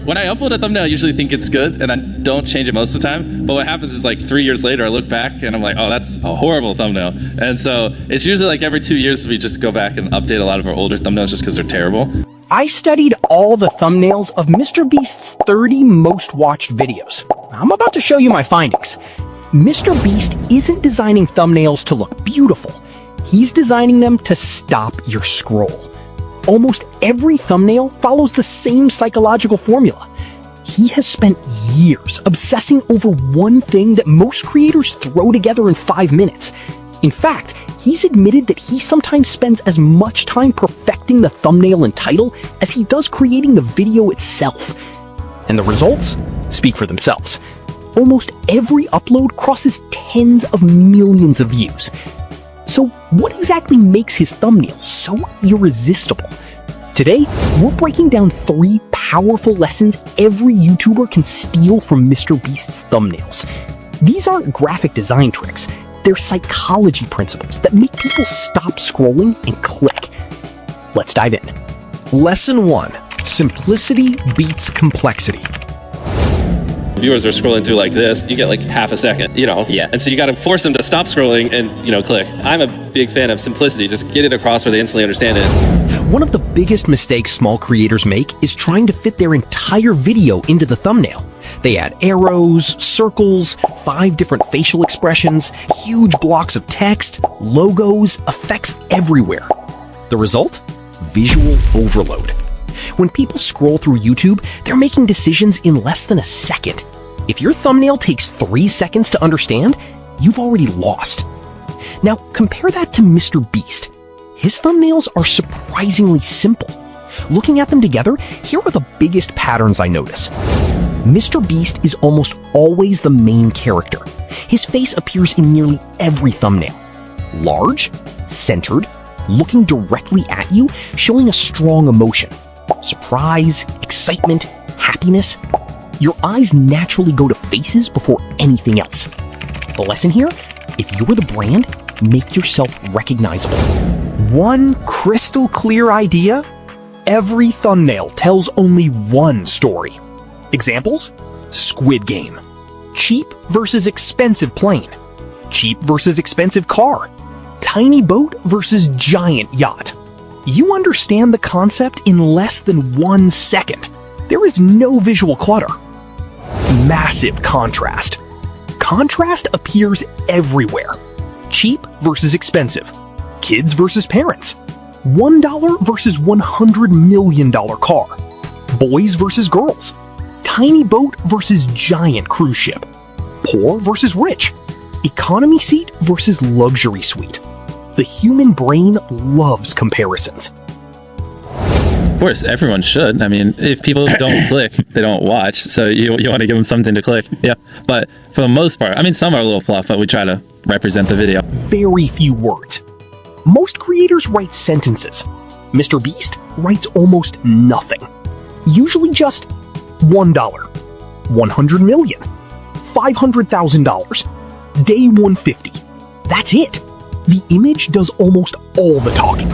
When I upload a thumbnail, I usually think it's good, and I don't change it most of the time. But what happens is like 3 years later, I look back and I'm like, oh, that's a horrible thumbnail. And so it's usually like every 2 years we just go back and update a lot of our older thumbnails just because they're terrible. I studied all the thumbnails of MrBeast's 30 most watched videos. I'm about to show you my findings. MrBeast isn't designing thumbnails to look beautiful. He's designing them to stop your scroll. Almost every thumbnail follows the same psychological formula. He has spent years obsessing over one thing that most creators throw together in 5 minutes. In fact, he's admitted that he sometimes spends as much time perfecting the thumbnail and title as he does creating the video itself. And the results speak for themselves. Almost every upload crosses tens of millions of views. So what exactly makes his thumbnails so irresistible? Today, we're breaking down 3 powerful lessons every YouTuber can steal from MrBeast's thumbnails. These aren't graphic design tricks. They're psychology principles that make people stop scrolling and click. Let's dive in. Lesson 1. Simplicity beats complexity. Viewers are scrolling through like this, you get like half a second, Yeah. And so you got to force them to stop scrolling and, click. I'm a big fan of simplicity. Just get it across where they instantly understand it. One of the biggest mistakes small creators make is trying to fit their entire video into the thumbnail. They add arrows, circles, 5 different facial expressions, huge blocks of text, logos, effects everywhere. The result? Visual overload. When people scroll through YouTube, they're making decisions in less than a second. If your thumbnail takes 3 seconds to understand, you've already lost. Now, compare that to MrBeast. His thumbnails are surprisingly simple. Looking at them together, here are the biggest patterns I notice. MrBeast is almost always the main character. His face appears in nearly every thumbnail. Large, centered, looking directly at you, showing a strong emotion. Surprise, excitement, happiness. Your eyes naturally go to faces before anything else. The lesson here? If you're the brand, make yourself recognizable. One crystal clear idea? Every thumbnail tells only one story. Examples? Squid Game. Cheap versus expensive plane. Cheap versus expensive car. Tiny boat versus giant yacht. You understand the concept in less than 1 second. There is no visual clutter. Massive contrast. Contrast appears everywhere. Cheap versus expensive. Kids versus parents. $1 versus $100 million car. Boys versus girls. Tiny boat versus giant cruise ship. Poor versus rich. Economy seat versus luxury suite. The human brain loves comparisons. Of course, everyone should. I mean, if people don't click, they don't watch. So you want to give them something to click. Yeah. But for the most part, I mean, some are a little fluff, but we try to represent the video. Very few words. Most creators write sentences. MrBeast writes almost nothing. Usually just $1, 100 million, $500,000, day 150. That's it. The image does almost all the talking.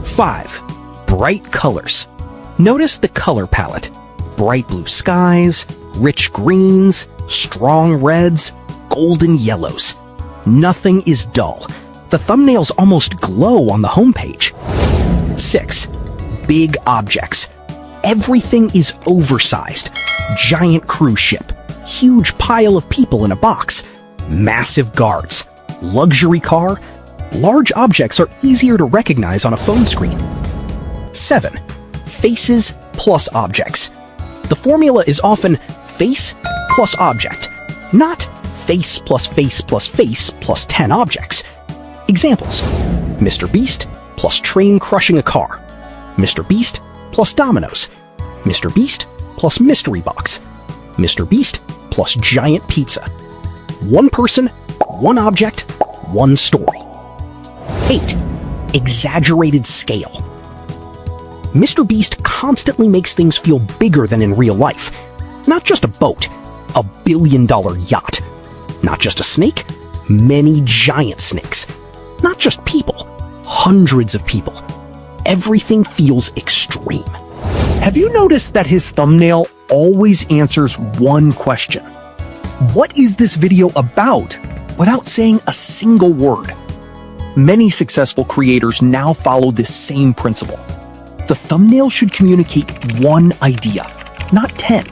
5. Bright colors. Notice the color palette. Bright blue skies, rich greens, strong reds, golden yellows. Nothing is dull. The thumbnails almost glow on the homepage. 6. Big objects. Everything is oversized. Giant cruise ship. Huge pile of people in a box. Massive guards. Luxury car. Large objects are easier to recognize on a phone screen. 7. Faces plus objects. The formula is often face plus object, not face plus face plus face plus 10 objects. Examples: MrBeast plus train crushing a car. MrBeast plus dominoes. MrBeast plus mystery box. MrBeast plus giant pizza. One person, one object, one story. 8. Exaggerated scale. MrBeast constantly makes things feel bigger than in real life. Not just a boat, a billion-dollar yacht. Not just a snake, many giant snakes. Not just people, hundreds of people. Everything feels extreme. Have you noticed that his thumbnail always answers one question? What is this video about? Without saying a single word. Many successful creators now follow this same principle. The thumbnail should communicate one idea, not 10.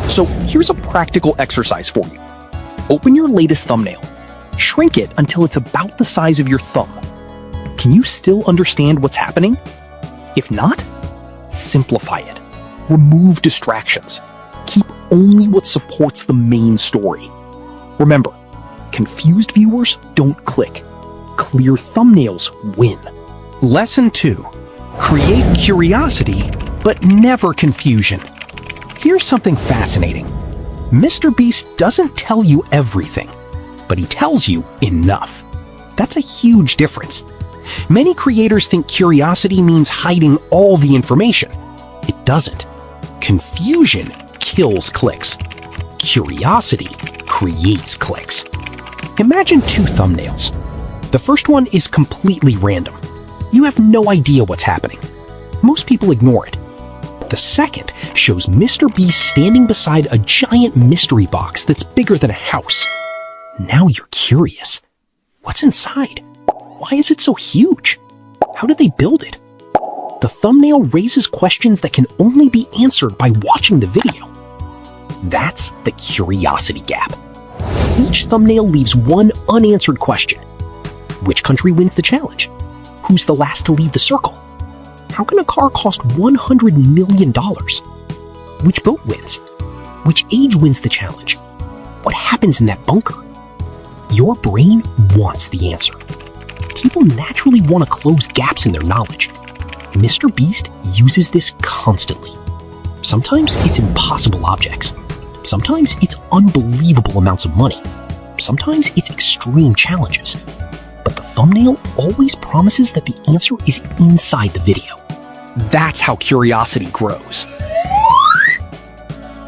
So here's a practical exercise for you. Open your latest thumbnail. Shrink it until it's about the size of your thumb. Can you still understand what's happening? If not, simplify it. Remove distractions. Keep only what supports the main story. Remember, confused viewers don't click. Clear thumbnails win. Lesson 2. Create curiosity, but never confusion. Here's something fascinating. MrBeast doesn't tell you everything, but he tells you enough. That's a huge difference. Many creators think curiosity means hiding all the information. It doesn't. Confusion kills clicks. Curiosity creates clicks. Imagine 2 thumbnails. The first one is completely random. You have no idea what's happening. Most people ignore it. The second shows MrBeast standing beside a giant mystery box that's bigger than a house. Now you're curious. What's inside? Why is it so huge? How did they build it? The thumbnail raises questions that can only be answered by watching the video. That's the curiosity gap. Each thumbnail leaves one unanswered question. Which country wins the challenge? Who's the last to leave the circle? How can a car cost $100 million? Which boat wins? Which age wins the challenge? What happens in that bunker? Your brain wants the answer. People naturally want to close gaps in their knowledge. MrBeast uses this constantly. Sometimes it's impossible objects. Sometimes it's unbelievable amounts of money. Sometimes it's extreme challenges. But the thumbnail always promises that the answer is inside the video. That's how curiosity grows.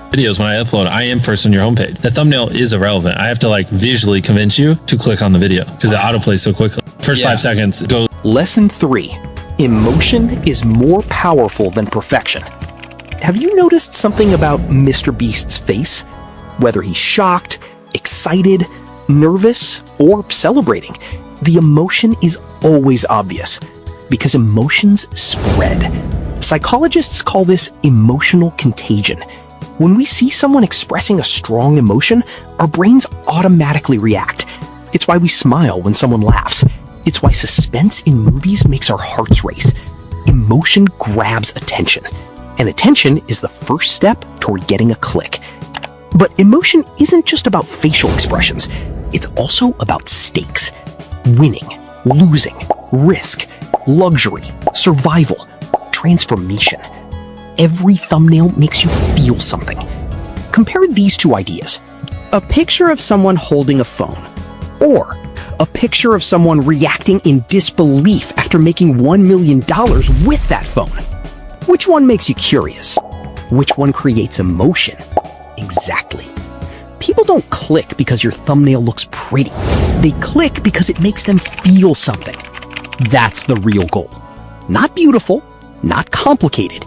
Videos, when I upload, I am first on your homepage. The thumbnail is irrelevant. I have to visually convince you to click on the video because it autoplays so quickly. First 5 seconds, go. Lesson 3. Emotion is more powerful than perfection. Have you noticed something about MrBeast's face? Whether he's shocked, excited, nervous, or celebrating, the emotion is always obvious because emotions spread. Psychologists call this emotional contagion. When we see someone expressing a strong emotion, our brains automatically react. It's why we smile when someone laughs. It's why suspense in movies makes our hearts race. Emotion grabs attention, and attention is the first step toward getting a click. But emotion isn't just about facial expressions. It's also about stakes. Winning, losing, risk, luxury, survival, transformation. Every thumbnail makes you feel something. Compare these 2 ideas. A picture of someone holding a phone, or a picture of someone reacting in disbelief after making $1 million with that phone. Which one makes you curious? Which one creates emotion? Exactly. People don't click because your thumbnail looks pretty. They click because it makes them feel something. That's the real goal. Not beautiful, not complicated,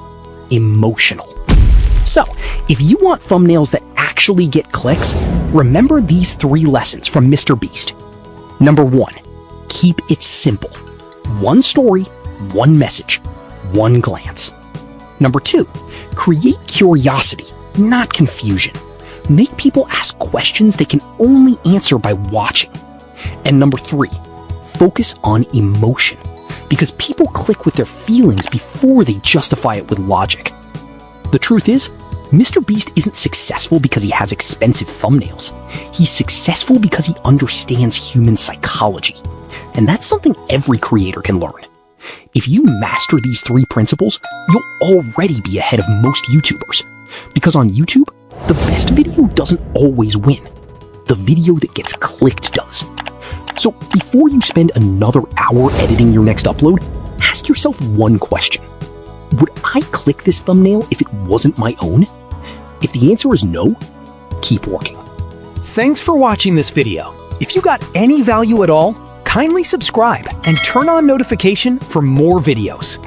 emotional. So, if you want thumbnails that actually get clicks, remember these 3 lessons from MrBeast. Number 1, keep it simple. One story, one message, one glance. Number 2, create curiosity, not confusion. Make people ask questions they can only answer by watching. And number 3, focus on emotion, because people click with their feelings before they justify it with logic. The truth is, MrBeast isn't successful because he has expensive thumbnails. He's successful because he understands human psychology. And that's something every creator can learn. If you master these 3 principles, you'll already be ahead of most YouTubers. Because on YouTube, the best video doesn't always win. The video that gets clicked does. So before you spend another hour editing your next upload, ask yourself one question. Would I click this thumbnail if it wasn't my own? If the answer is no, keep working. Thanks for watching this video. If you got any value at all, kindly subscribe and turn on notification for more videos.